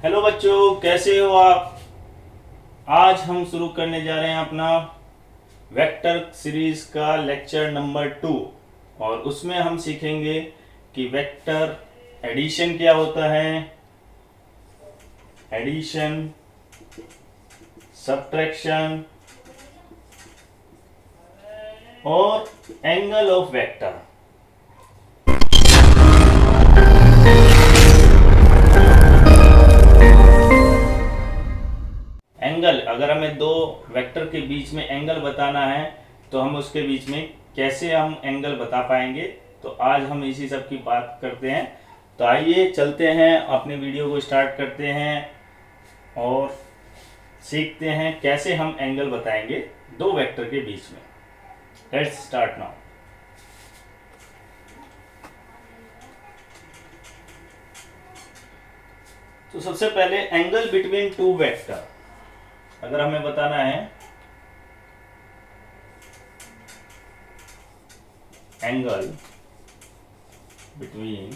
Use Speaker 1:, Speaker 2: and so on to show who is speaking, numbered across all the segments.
Speaker 1: Hello बच्चों, कैसे हो आप। आज हम शुरू करने जा रहे हैं अपना वेक्टर सीरीज का लेक्चर नंबर 2 और उसमें हम सीखेंगे कि वेक्टर एडिशन क्या होता है, एडिशन, सब्ट्रैक्शन और एंगल ऑफ वेक्टर। एंगल, अगर हमें दो वेक्टर के बीच में एंगल बताना है तो हम उसके बीच में कैसे हम एंगल बता पाएंगे, तो आज हम इसी सब की बात करते हैं। तो आइए चलते हैं, अपने वीडियो को स्टार्ट करते हैं और सीखते हैं कैसे हम एंगल बताएंगे दो वेक्टर के बीच में। Let's start now. तो सबसे पहले एंगल बिटवीन टू वेक्टर अगर हमें बताना है, एंगल बिटवीन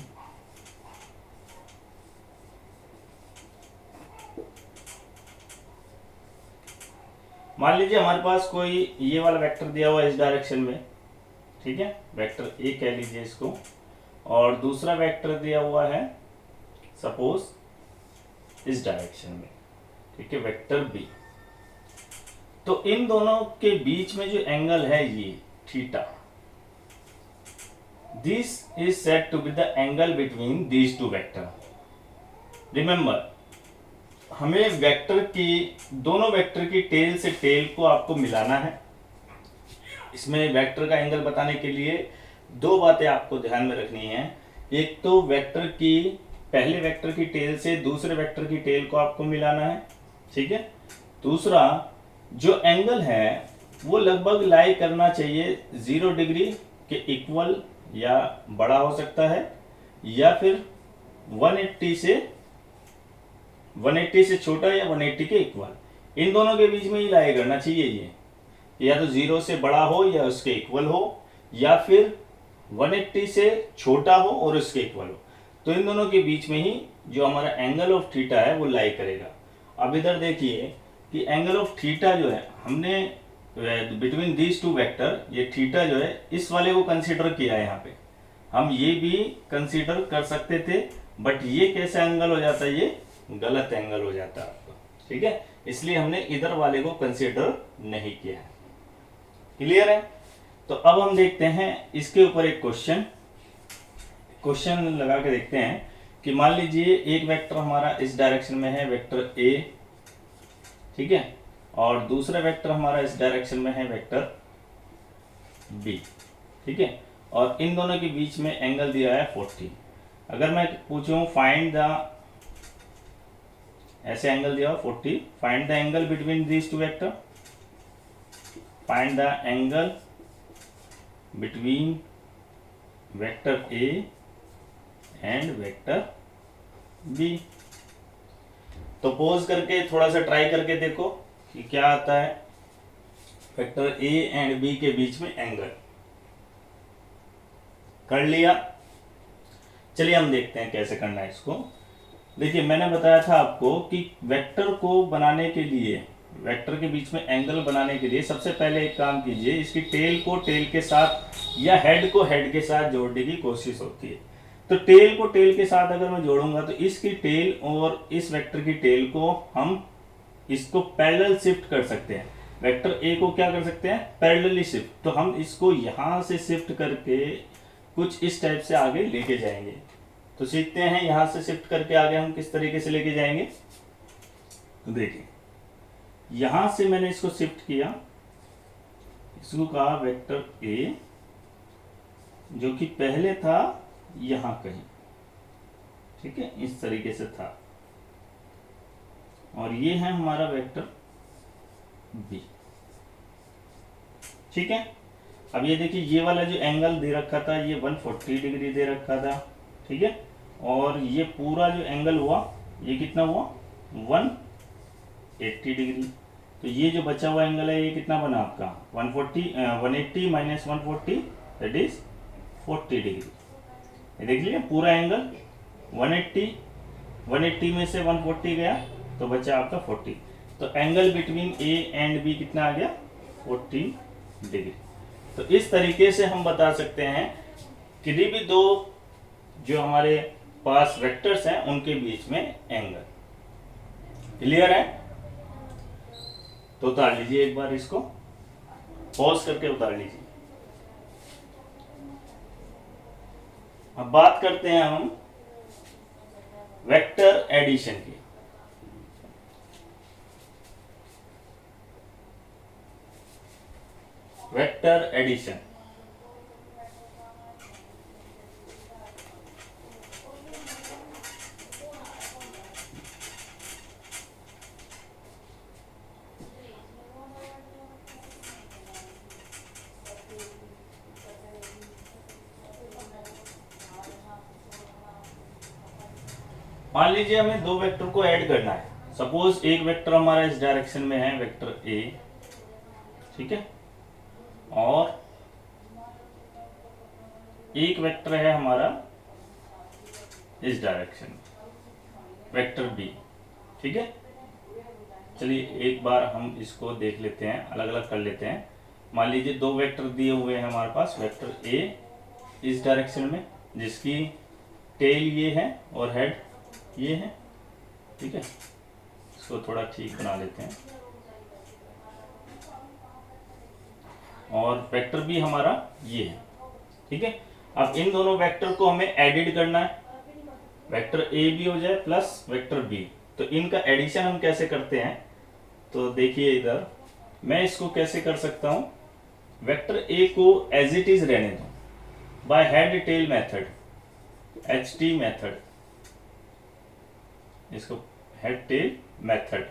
Speaker 1: मान लीजिए हमारे पास कोई ये वाला वेक्टर दिया हुआ है इस डायरेक्शन में, ठीक है, वेक्टर ए कह लीजिए इसको, और दूसरा वेक्टर दिया हुआ है सपोज इस डायरेक्शन में, ठीक है, वेक्टर बी। तो इन दोनों के बीच में जो एंगल है ये theta, this is said to be the angle between these two vector. Remember, हमें वेक्टर की, दोनों वेक्टर की टेल से टेल को आपको मिलाना है। इसमें वेक्टर का एंगल बताने के लिए दो बातें आपको ध्यान में रखनी है। एक तो वेक्टर की, पहले वेक्टर की टेल से दूसरे वेक्टर की टेल को आपको मिलाना है, ठीक है। दूसरा, जो एंगल है वो लगभग लाई करना चाहिए 0 डिग्री के इक्वल, या बड़ा हो सकता है, या फिर 180 से छोटा, या 180 के इक्वल। इन दोनों के बीच में ही लाई करना चाहिए ये, या तो 0 से बड़ा हो या उसके इक्वल हो, या फिर 180 से छोटा हो और उसके इक्वल हो। तो इन दोनों के बीच में ही जो हमारा एंगल ऑफ थीटा है वो लाई करेगा। अब इधर देखिए कि एंगल ऑफ थीटा जो है, हमने बिटवीन दीज टू वेक्टर, ये थीटा जो है इस वाले को कंसीडर किया है। यहाँ पे हम ये भी कंसीडर कर सकते थे, बट ये कैसा एंगल हो जाता है, ये गलत एंगल हो जाता है आपको, ठीक है, इसलिए हमने इधर वाले को कंसीडर नहीं किया है। क्लियर है। तो अब हम देखते हैं इसके ऊपर एक क्वेश्चन लगा के देखते हैं कि मान लीजिए एक वेक्टर हमारा इस डायरेक्शन में है, वेक्टर ए, ठीक है, और दूसरा वेक्टर हमारा इस डायरेक्शन में है, वेक्टर बी, ठीक है, और इन दोनों के बीच में एंगल दिया है 40। अगर मैं पूछूं फाइंड द, ऐसे एंगल दिया हो 40, find the angle between these two vector, find the angle between vector A and vector B. तो पोज करके थोड़ा सा ट्राई करके देखो कि क्या आता है वेक्टर ए एंड बी के बीच में एंगल। कर लिया। चलिए हम देखते हैं कैसे करना है इसको। देखिए, मैंने बताया था आपको कि वेक्टर को बनाने के लिए, वेक्टर के बीच में एंगल बनाने के लिए सबसे पहले एक काम कीजिए, इसकी टेल को टेल के साथ या हेड को हेड के साथ जोड़ने की कोशिश होती है। तो टेल को टेल के साथ अगर मैं जोड़ूंगा तो इसकी टेल और इस वेक्टर की टेल को हम इसको पैरेलल शिफ्ट कर सकते हैं। वेक्टर ए को क्या कर सकते हैं, पैरेलली शिफ्ट। तो हम इसको यहां से शिफ्ट करके कुछ इस टाइप से आगे लेके जाएंगे। तो सीखते हैं यहां से शिफ्ट करके आगे हम किस तरीके से लेके जाएंगे। तो देखिए, यहां से मैंने इसको शिफ्ट किया, इसको कहा वेक्टर ए, जो कि पहले था यहां कहीं, ठीक है, इस तरीके से था, और ये है हमारा वेक्टर बी, ठीक है। अब ये देखिए, ये वाला जो एंगल दे रखा था ये 140 डिग्री दे रखा था, ठीक है, और ये पूरा जो एंगल हुआ ये कितना हुआ, 180 डिग्री। तो ये जो बचा हुआ एंगल है ये कितना बना आपका, 180 माइनस 140 दैट इज 40 डिग्री। ये देख लीजिए पूरा एंगल 180 180 में से 140 गया तो बचा आपका 40। तो angle between A and B कितना आ गया? 40 डिग्री। तो इस तरीके से हम बता सकते हैं किसी भी दो जो हमारे पास वेक्टर्स हैं उनके बीच में एंगल। क्लियर है? तो उतार लीजिए एक बार, इसको पॉज करके उतार लीजिए। अब बात करते हैं हम वेक्टर एडिशन की। वेक्टर एडिशन मान लीजिए हमें दो वेक्टर को ऐड करना है। सपोज एक वेक्टर हमारा इस डायरेक्शन में है, वेक्टर ए, ठीक है, और एक वेक्टर है हमारा इस डायरेक्शन में, वेक्टर बी, ठीक है। चलिए एक बार हम इसको देख लेते हैं, अलग अलग कर लेते हैं। मान लीजिए दो वेक्टर दिए हुए हैं हमारे पास, वेक्टर ए इस डायरेक्शन में जिसकी टेल ये है और हेड ये है, ठीक है। इसको थोड़ा ठीक बना लेते हैं। और वेक्टर बी हमारा ये है, ठीक है। अब इन दोनों वेक्टर को हमें एडिड करना है, वेक्टर ए बी हो जाए प्लस वेक्टर बी। तो इनका एडिशन हम कैसे करते हैं? तो देखिए इधर मैं इसको कैसे कर सकता हूं, वेक्टर ए को एज इट इज रहने दो bye head tail method, HT method, इसको हेड टेल मेथड।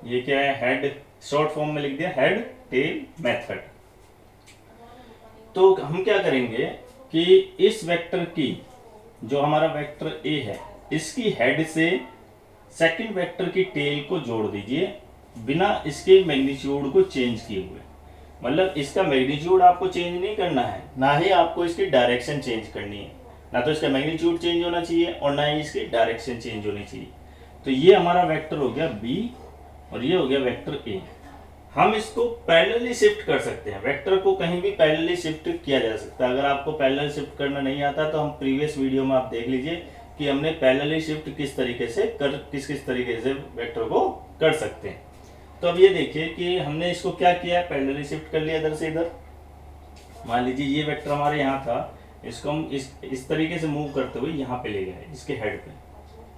Speaker 1: ये क्या है? हेड, शॉर्ट फॉर्म में लिख दिया हेड टेल मेथड। तो हम क्या करेंगे कि इस वेक्टर की, जो हमारा वेक्टर ए है, इसकी हेड से सेकंड वेक्टर की टेल को जोड़ दीजिए बिना इसके मैग्नीट्यूड को चेंज किए हुए। मतलब इसका मैग्नीट्यूड आपको चेंज नहीं करना है, ना ही आपको इसकी डायरेक्शन चेंज करनी है। ना तो इसका मैग्नीट्यूड चेंज होना चाहिए और ना ही इसकी डायरेक्शन चेंज होनी चाहिए। तो ये हमारा वेक्टर हो गया बी और ये हो गया वेक्टर ए। हम इसको पैरेलली शिफ्ट कर सकते हैं, वेक्टर को कहीं भी पैरेलली शिफ्ट किया जा सकता है। अगर आपको पैरेलल शिफ्ट करना नहीं आता तो हम प्रीवियस वीडियो में आप देख लीजिए कि हमने पैरेलली शिफ्ट किस तरीके से किस तरीके से वेक्टर को कर सकते हैं। तो अब ये देखिए कि हमने इसको क्या किया है, पैरेलली शिफ्ट कर लिया इधर से इधर। मान लीजिए ये वेक्टर हमारे यहाँ था, इसको हम इस तरीके से मूव करते हुए यहाँ पे ले गए इसके हेड पे,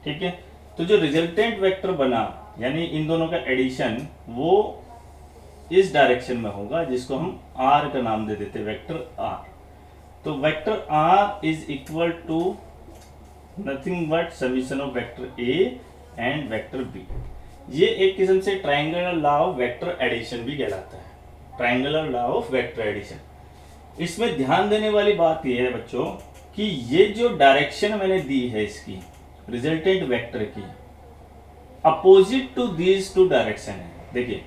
Speaker 1: ठीक है। तो जो रिजल्टेंट वेक्टर बना, यानी इन दोनों का एडिशन, वो इस डायरेक्शन में होगा जिसको हम R का नाम दे देते, वेक्टर R। तो vector R is equal to nothing but summation of vector A and vector B। ये एक किस्म से triangular law of vector addition भी कहलाता है, triangular law of vector addition. इसमें ध्यान देने वाली बात यह है बच्चों कि ये जो डायरेक्शन मैंने दी है इसकी रिजल्टेंट वेक्टर की, opposite to these two direction है। देखिए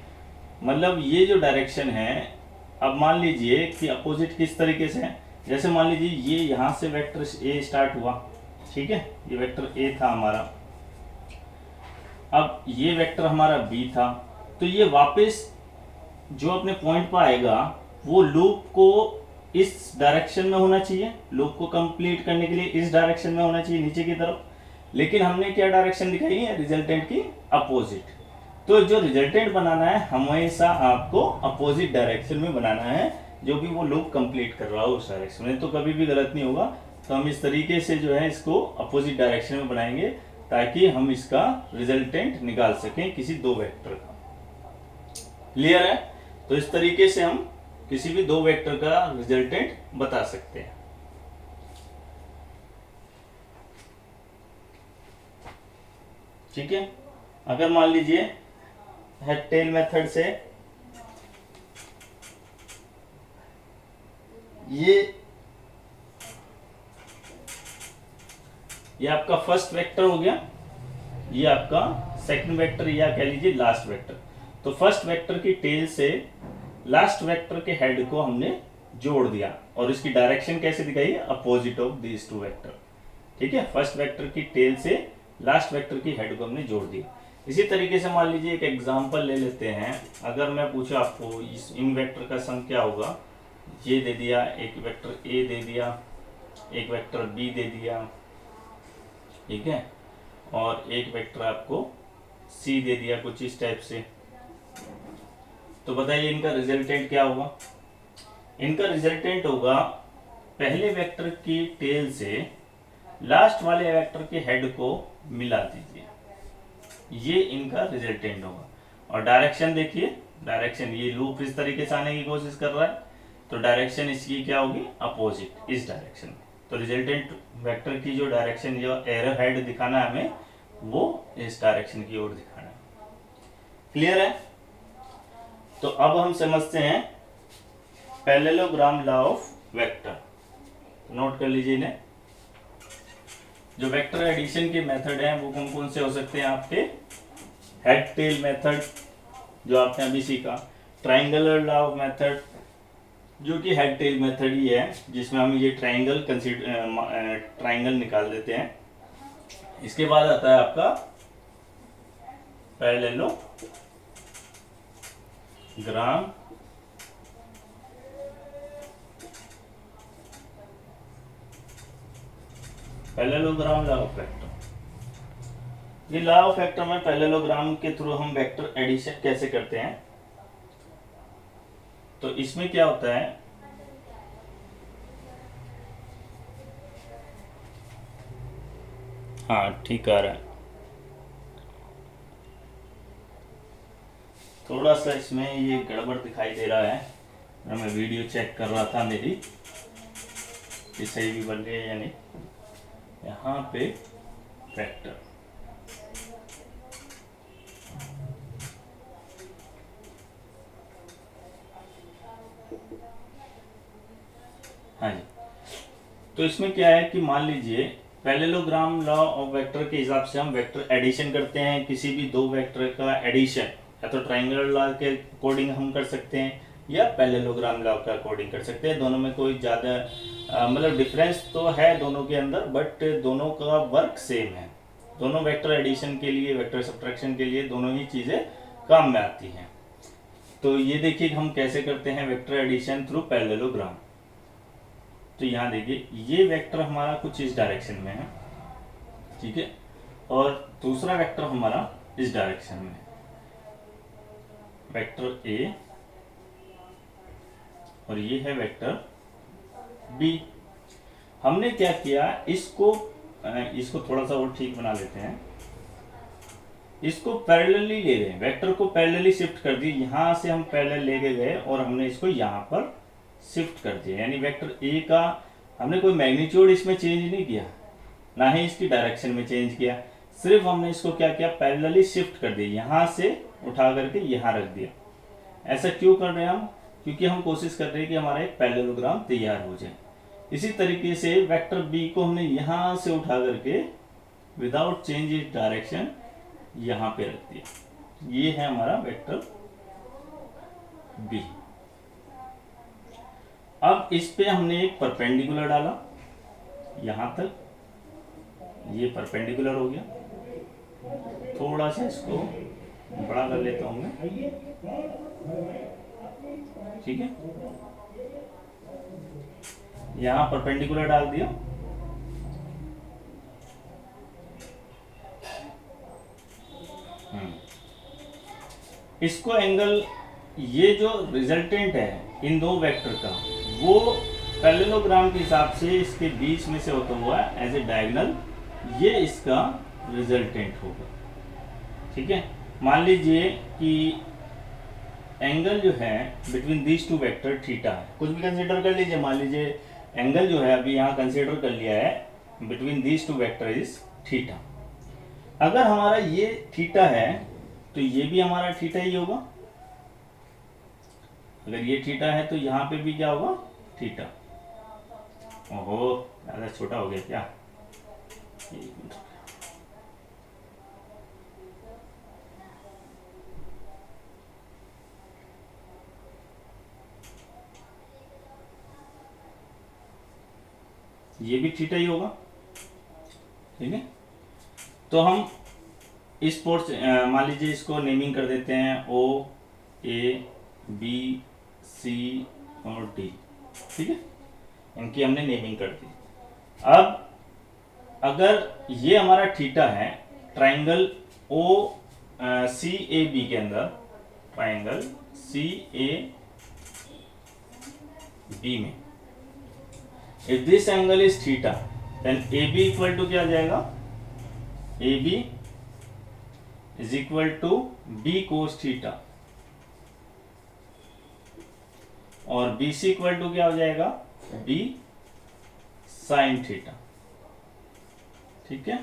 Speaker 1: मतलब ये जो डायरेक्शन है, अब मान लीजिए कि अपोजिट किस तरीके से है। जैसे मान लीजिए ये यहाँ से वेक्टर ए स्टार्ट हुआ, ठीक है, ये वेक्टर ए था हमारा, अब ये वेक्टर हमारा बी था। तो ये वापस जो अपने पॉइंट पर आएगा वो लूप को इस डायरेक्शन में होना चाहिए, लूप को कंप्लीट करने के लिए इस डायरेक्शन में होना चाहिए नीचे की तरफ। लेकिन हमने क्या डायरेक्शन दिखाई है? रिजल्टेंट की अपोजिट। तो जो रिजल्टेंट बनाना है हमेशा आपको अपोजिट डायरेक्शन में बनाना है, जो भी वो लूप कंप्लीट कर रहा हो उस डायरेक्शन में, तो कभी भी गलत नहीं होगा। तो हम इस तरीके से जो है इसको अपोजिट डायरेक्शन में बनाएंगे ताकि हम इसका रिजल्टेंट निकाल सकें किसी दो वेक्टर का। क्लियर है? तो इस तरीके से हम किसी भी दो वेक्टर का रिजल्टेंट बता सकते हैं। ठीक है। अगर मान लीजिए हेड टेल मेथड से ये आपका फर्स्ट वेक्टर हो गया, ये आपका सेकंड वेक्टर या कह लीजिए लास्ट वेक्टर। तो फर्स्ट वेक्टर की टेल से लास्ट वेक्टर के हेड को हमने जोड़ दिया और इसकी डायरेक्शन कैसे दिखाई है? Opposite of these two vector. ठीक है, फर्स्ट वेक्टर की टेल से लास्ट वेक्टर की हेड को हमने जोड़ दिया। इसी तरीके से मान लीजिए एक एग्जांपल ले लेते हैं। अगर मैं पूछा आपको इस इन वेक्टर का सम क्या होगा, ये दे दिया, एक वेक्टर ए दे दिया, एक वेक्टर बी दे दिया, ठीक है, और एक वेक्टर आपको सी दे दिया कुछ इस टाइप से, तो बताइए इनका रिजल्टेंट क्या होगा। इनका रिजल्टेंट होगा पहले वेक्टर की टेल से लास्ट वाले वेक्टर के हेड को मिला दीजिए, ये इनका रिजल्टेंट होगा। और डायरेक्शन देखिए, डायरेक्शन ये लूप इस तरीके से आने की कोशिश कर रहा है, तो डायरेक्शन इसकी क्या होगी, अपोजिट, इस डायरेक्शन में। तो रिजल्टेंट वेक्टर की जो डायरेक्शन, जो एरो हेड दिखाना है हमें, वो इस डायरेक्शन की ओर दिखाना है। क्लियर है? तो अब हम समझते हैं parallelogram law of vector. Note कर लीजिए इन्हें। जो वेक्टर एडिशन के मेथड हैं वो कौन कौन से हो सकते हैं आपके, हेड टेल मेथड जो आपने अभी सीखा, ट्राइंगुलर लॉ ऑफ मेथड जो कि हेड टेल मेथड ही है, जिसमें हम ये ट्राइंगल निकाल देते हैं। इसके बाद आता है आपका पैरेललोग्राम लॉ ऑफ वेक्टर। ये लॉ ऑफ वेक्टर में पैरेललोग्राम के थ्रू हम वेक्टर एडिशन कैसे करते हैं, तो इसमें क्या होता है, हाँ ठीक आ रहा है, थोड़ा सा इसमें ये गड़बड़ दिखाई दे रहा है। मैं वीडियो चेक कर रहा था मेरी कि सही भी बन रही है या नहीं। यहाँ पे वेक्टर, हाँ जी, तो इसमें क्या है कि मान लीजिए पैरेललोग्राम लॉ ऑफ वेक्टर के हिसाब से हम वेक्टर एडिशन करते हैं। किसी भी दो वेक्टर का एडिशन या तो ट्राइंगुलर लॉ के अकॉर्डिंग हम कर सकते हैं या पैरेललोग्राम लॉ के अकॉर्डिंग कर सकते हैं। दोनों में कोई ज़्यादा मतलब डिफरेंस तो है दोनों के अंदर, बट दोनों का वर्क सेम है। दोनों वेक्टर एडिशन के लिए, वेक्टर सब्ट्रैक्शन के लिए दोनों ही चीज़ें काम में आती हैं। तो ये देखिए हम कैसे करते हैं वेक्टर एडिशन थ्रू पैरेललोग्राम। तो यहाँ देखिए ये वेक्टर हमारा कुछ इस डायरेक्शन में है, ठीक है, और दूसरा वेक्टर हमारा इस डायरेक्शन में है, वेक्टर ए, और ये है वेक्टर बी। हमने क्या किया, इसको थोड़ा सा और ठीक बना लेते हैं। इसको पैरेलली ले गए, वेक्टर को पैरेलली शिफ्ट कर दी, यहां से हम पैरेलल लेके गए और हमने इसको यहां पर शिफ्ट कर दिया। यानी वेक्टर ए का हमने कोई मैग्नीट्यूड इसमें चेंज नहीं किया, ना ही इसकी डायरेक्शन में चेंज किया, सिर्फ हमने इसको क्या किया, पैरेलली शिफ्ट कर दिया, यहां से उठा करके यहां रख दिया। ऐसा क्यों कर रहे हैं हम, क्योंकि हम कोशिश कर रहे हैं कि हमारा एक पैरेललोग्राम तैयार हो जाए। इसी तरीके से वेक्टर बी को हमने यहां से उठा करके विदाउट चेंज इन डायरेक्शन यहां पे रख दिया। ये है हमारा वेक्टर बी। अब इस पे हमने एक परपेंडिकुलर डाला यहां तक, ये परपेंडिकुलर हो गया। थोड़ा सा इसको बड़ा कर लेता हूं मैं, ठीक है, यहां परपेंडिकुलर डाल दिया। इसको एंगल, ये जो रिजल्टेंट है इन दो वेक्टर का, वो पैरेललोग्राम के हिसाब से इसके बीच में से होता हुआ एज ए डायगोनल, ये इसका रिजल्टेंट होगा, ठीक है। मान लीजिए कि एंगल जो है between these two vector theta है, कुछ भी कंसीडर कर लीजिए। मान लीजिए एंगल जो है अभी यहाँ कंसीडर कर लिया है between these two vector is theta. अगर हमारा ये थीटा है तो ये भी हमारा थीटा ही होगा। अगर ये थीटा है तो यहाँ पे भी क्या होगा, थीटा। ओहो ज़्यादा छोटा हो गया क्या, ये भी थीटा ही होगा। ठीक है। तो हम इस पोर्ट मान लीजिए इसको नेमिंग कर देते हैं O A B C और D, ठीक है, इनकी हमने नेमिंग कर दी। अब अगर ये हमारा थीटा है triangle O C A B के अंदर, ट्राइंगल सी ए बी में, if this angle is theta then A B equal to क्या आ जाएगा, A B is equal to B cos theta, और बी सी इक्वल टू क्या हो जाएगा, बी साइन थीटा। ठीक है,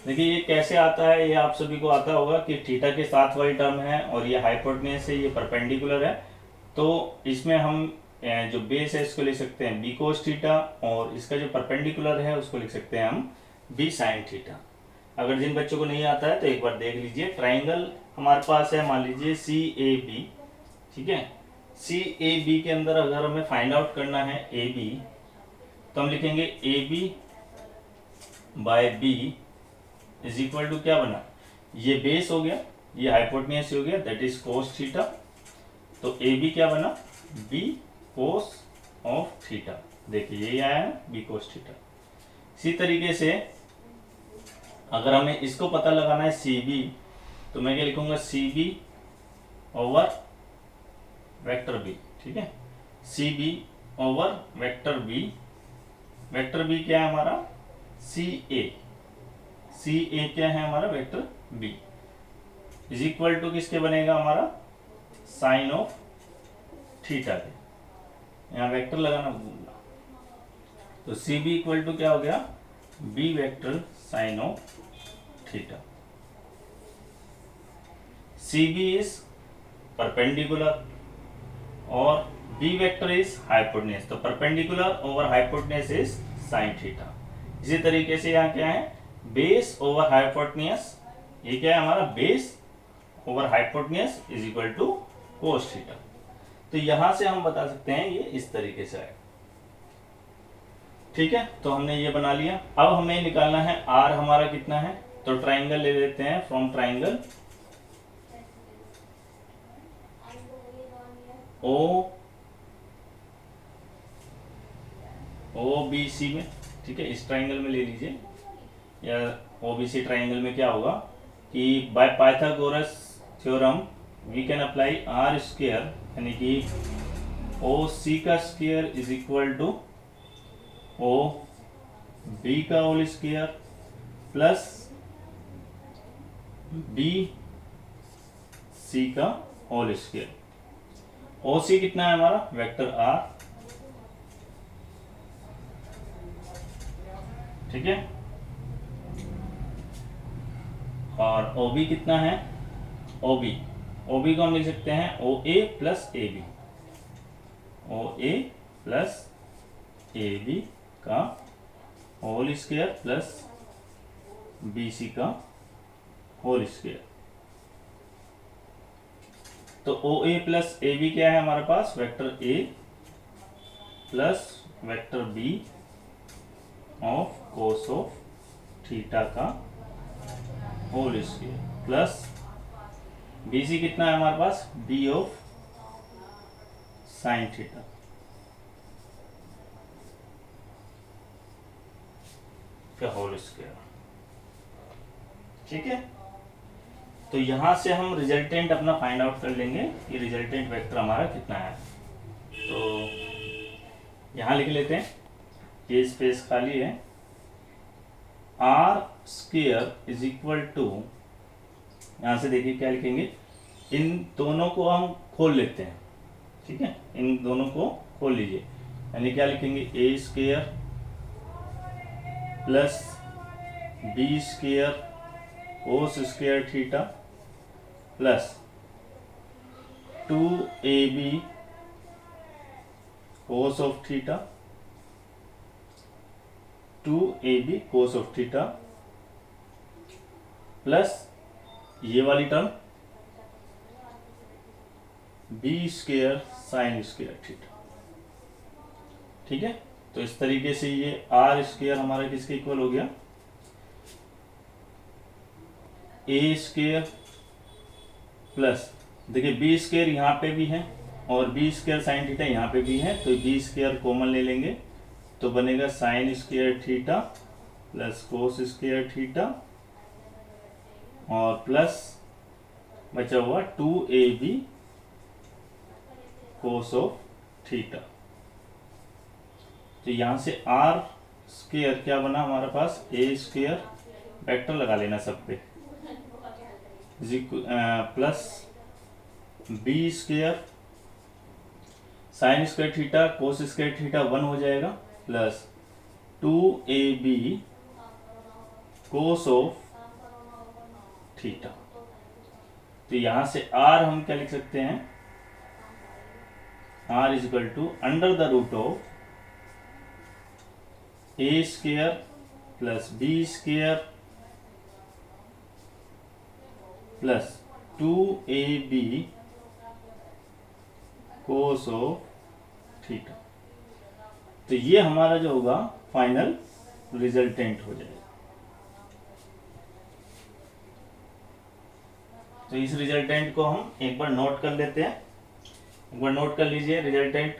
Speaker 1: देखिए ये कैसे आता है, ये आप सभी को आता होगा कि थीटा के साथ वाली टर्म है और ये हाइपोटेन्यूज है, ये परपेंडिकुलर है, तो इसमें हम जो बेस है इसको लिख सकते हैं बी कोस थीटा, और इसका जो परपेंडिकुलर है उसको लिख सकते हैं हम बी साइन थीटा। अगर जिन बच्चों को नहीं आता है तो एक बार देख लीजिए। ट्राइंगल हमारे पास है मान लीजिए सी ए बी, ठीक है, सी ए बी के अंदर अगर हमें फाइंड आउट करना है ए बी, तो हम लिखेंगे A B by B is equal to क्या बना, ये बेस हो गया, ये हाइपोटेन्यूज हो गया, दैट इज कोस थीटा, तो ए बी क्या बना, बी कोस ऑफ थीटा। देखिए यही आया है बी कोस थीटा। इसी तरीके से अगर हमें इसको पता लगाना है सी बी, तो मैं क्या लिखूंगा, C B over vector B, ठीक है, C B over vector B, vector B क्या है हमारा, सी ए क्या है हमारा, vector B, is equal to किसके बनेगा हमारा, साइन ऑफ थीटा के, यहाँ वेक्टर लगाना भूलना, तो सी बी इक्वल टू क्या हो गया, B vector sine of theta. C B is perpendicular और बी वेक्टर इज हाइपोटेन्यूज, तो perpendicular over hypotenuse is sine theta. इसी तरीके से यहाँ क्या है, बेस ओवर हाइपोटेन्यूज, ये क्या है हमारा, base over hypotenuse is equal to cos theta. तो यहां से हम बता सकते हैं ये इस तरीके से आएगा। ठीक है, तो हमने ये बना लिया। अब हमें निकालना है आर हमारा कितना है, तो ट्राइंगल ले लेते हैं, from triangle O B C में, ठीक है, इस ट्राइंगल में ले लीजिए, या ओ बी सी ट्राइंगल में क्या होगा कि by Pythagoras theorem we can apply R square, यानी कि ओ सी का square is equal to O B का whole square plus B C का होल स्क्वायर। ओ सी कितना है हमारा, वेक्टर आर, ठीक है, और ओ बी कितना है, ओ बी को हम लिख सकते हैं O A plus A B, O A plus A B का whole square plus B C का होल स्क्वायर। तो ओ ए प्लस ए बी क्या है हमारे पास, vector A plus vector B of cos of theta का whole square plus B C कितना है हमारे पास, बी ऑफ साइन थीटा। का होल स्क्वायर, ठीक है। तो यहां से हम रिजल्टेंट अपना फाइंड आउट कर लेंगे कि रिजल्टेंट वेक्टर हमारा कितना है। तो यहां लिख लेते हैं, ये स्पेस खाली है, R square is equal to, यहां से देखिए क्या लिखेंगे, इन दोनों को हम खोल लेते हैं, ठीक है, इन दोनों को खोल लीजिए, यानी क्या लिखेंगे, A square plus B square cos square theta plus 2ab cos of theta, 2ab cos of theta plus ये वाली term B square sine square theta. ठीक है, तो इस तरीके से ये आर स्क्वायर हमारा किसके इक्वल हो गया, ए स्क्वायर प्लस, देखिए बी स्क्वायर यहाँ पे भी है और बी स्क्वायर साइन थीटा यहाँ पे भी है, तो बी स्क्वायर कॉमन ले लेंगे तो बनेगा sign square theta plus cos square theta और प्लस बचा हुआ 2ab कोस ऑफ थीटा। तो यहां से आर स्क्वायर क्या बना हमारे पास, ए स्क्वायर वेक्टर लगा लेना सब पे plus B square sine square theta cos square theta 1 हो जाएगा plus 2ab cos of theta. तो यहां से आर हम क्या लिख सकते हैं, R is equal to under the root of A square plus B square plus 2ab cos of theta. तो ये हमारा जो होगा फाइनल रिजल्टेंट हो जाएगा। तो इस रिजल्टेंट को हम एक बार नोट कर लेते हैं, एक बार नोट कर लीजिए रिजल्टेंट।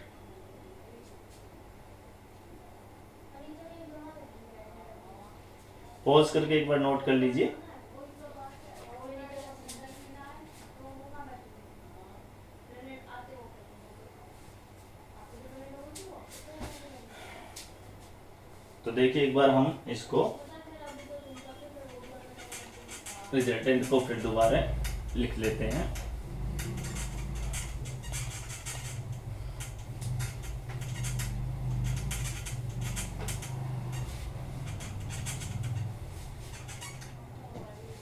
Speaker 1: पॉज करके एक बार नोट कर लीजिए। तो देखिए एक बार हम इसको रिजल्टेंट को फिर दोबारा लिख लेते हैं।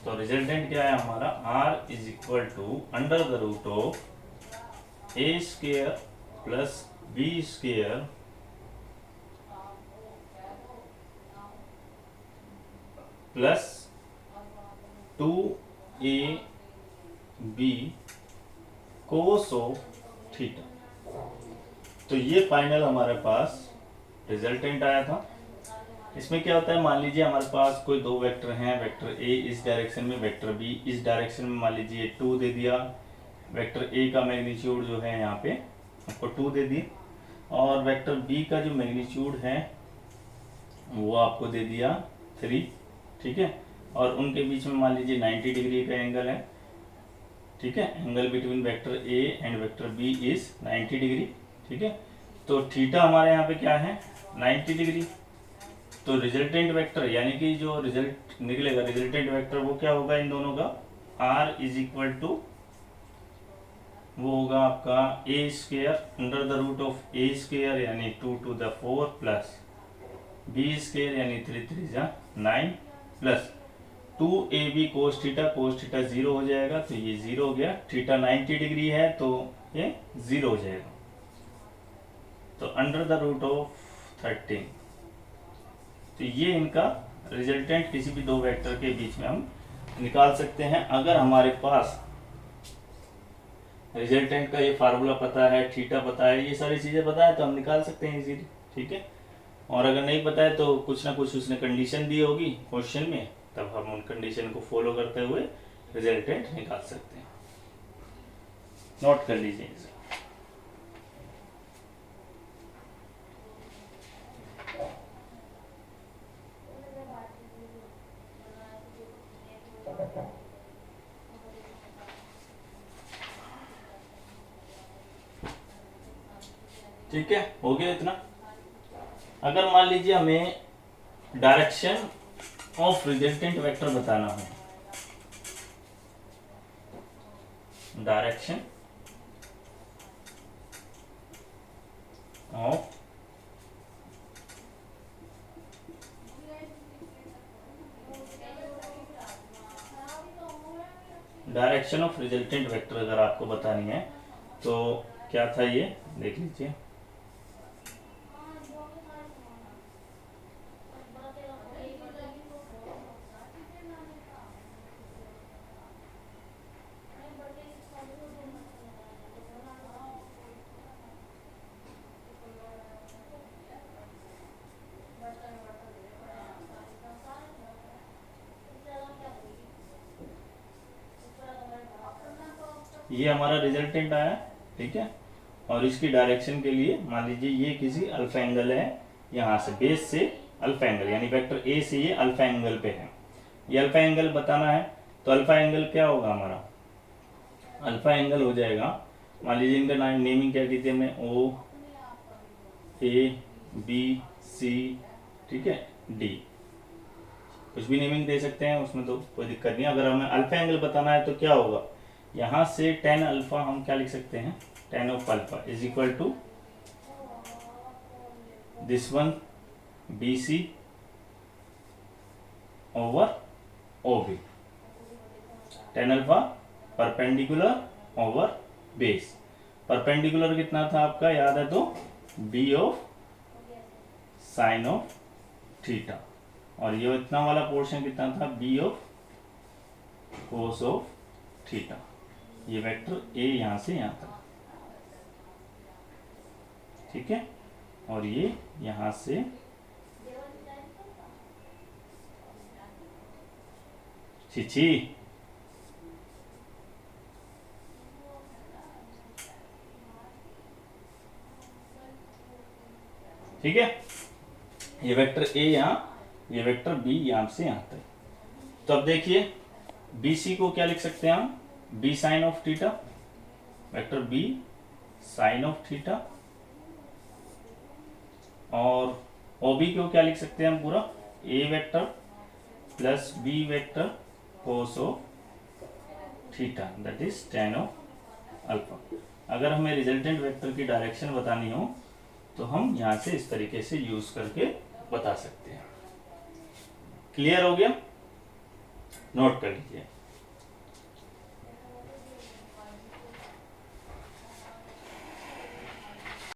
Speaker 1: तो रिजल्टेंट क्या है हमारा, r is equal to under the root of A square plus B square plus 2ab cos of theta. तो ये फाइनल हमारे पास रिजल्टेंट आया था। इसमें क्या होता है, मान लीजिए हमारे पास कोई दो वेक्टर हैं, वेक्टर ए इस डायरेक्शन में, वेक्टर बी इस डायरेक्शन में, मान लीजिए 2 दे दिया, वेक्टर ए का मैग्नीट्यूड जो है यहाँ पे आपको 2 दे दिए और वेक्टर बी का जो मैग्नीट्यूड है वो आपको दे दिया 3, ठीक है। और उनके बीच में मान लीजिए 90 डिग्री का एंगल है, ठीक है। Angle between vector A and vector B is 90 degree, ठीक है। तो थीटा हमारे यहाँ पे क्या है, 90 डिग्री। तो रिजल्टेंट वेक्टर यानी कि जो रिजल्ट निकलेगा रिजल्टेंट वेक्टर वो क्या होगा इन दोनों का, r इज इक्वल टू वो होगा आपका A square under the root of A square यानी 2 to the 4 plus B square यानी 3 3 9 प्लस 2ab कोस थीटा 0 हो जाएगा, तो ये 0 हो गया। थीटा 90 डिग्री है तो ये 0 हो जाएगा। तो अंडर द रूट ऑफ 13, तो ये इनका रिजल्टेंट किसी भी दो वेक्टर के बीच में हम निकाल सकते हैं। अगर हमारे पास रिजल्टेंट का ये फार्मूला पता है, थीटा पता है, ये सारी चीजें पता है तो हम निकाल सकते हैं इजीली, ठीक है। और अगर नहीं पता है तो कुछ ना कुछ उसने कंडीशन दी होगी क्वेश्चन में, तब हम उन कंडीशन को फॉलो करते हुए रिजल्टेंट निकाल सकते हैं। नोट कर लीजिए इसे। ठीक है, हो गया इतना। अगर मान लीजिए हमें डायरेक्शन ऑफ रिजल्टेंट वेक्टर बताना हो, डायरेक्शन ऑफ रिजल्टेंट वेक्टर अगर आपको बतानी है तो क्या था, ये देख लीजिए। ये हमारा रिजल्टेंट आया, ठीक है। और इसकी डायरेक्शन के लिए मान लीजिए ये किसी अल्फा एंगल है, यहाँ से बेस से अल्फा एंगल, यानी वेक्टर ए से ये अल्फा एंगल पे है। ये अल्फा एंगल बताना है, तो अल्फा एंगल क्या होगा हमारा, अल्फा एंगल हो जाएगा, मान लीजिए इनका नाम नेमिंग क्या की थी हमने, ओ ए बी सी, ठीक है, डी, कुछ भी नेमिंग दे सकते हैं, उसमें तो कोई दिक्कत नहीं। अगर हमें अल्फा एंगल बताना है तो क्या होगा, यहाँ से tan अल्फा हम क्या लिख सकते हैं, tan of alpha is equal to this one B C over O B, tan alpha perpendicular over base. Perpendicular कितना था आपका याद है तो B of sine of theta, और ये इतना वाला पोर्शन कितना था, B of cos of theta. ये वेक्टर ए यहां से यहां तक, ठीक है, और ये यहां से छी, ठीक है, ये वेक्टर ए यहाँ, ये वेक्टर बी यहाँ से यहाँ तक। तो अब देखिए बी सी को क्या लिख सकते हैं हम, B sine of theta, vector B sine of theta, और ओ बी को क्या लिख सकते हैं हम, पूरा A vector plus B vector cos of theta, that is tan of alpha. अगर हमें रिजल्टेंट वेक्टर की डायरेक्शन बतानी हो तो हम यहां से इस तरीके से यूज करके बता सकते हैं। क्लियर हो गया, नोट कर लीजिए।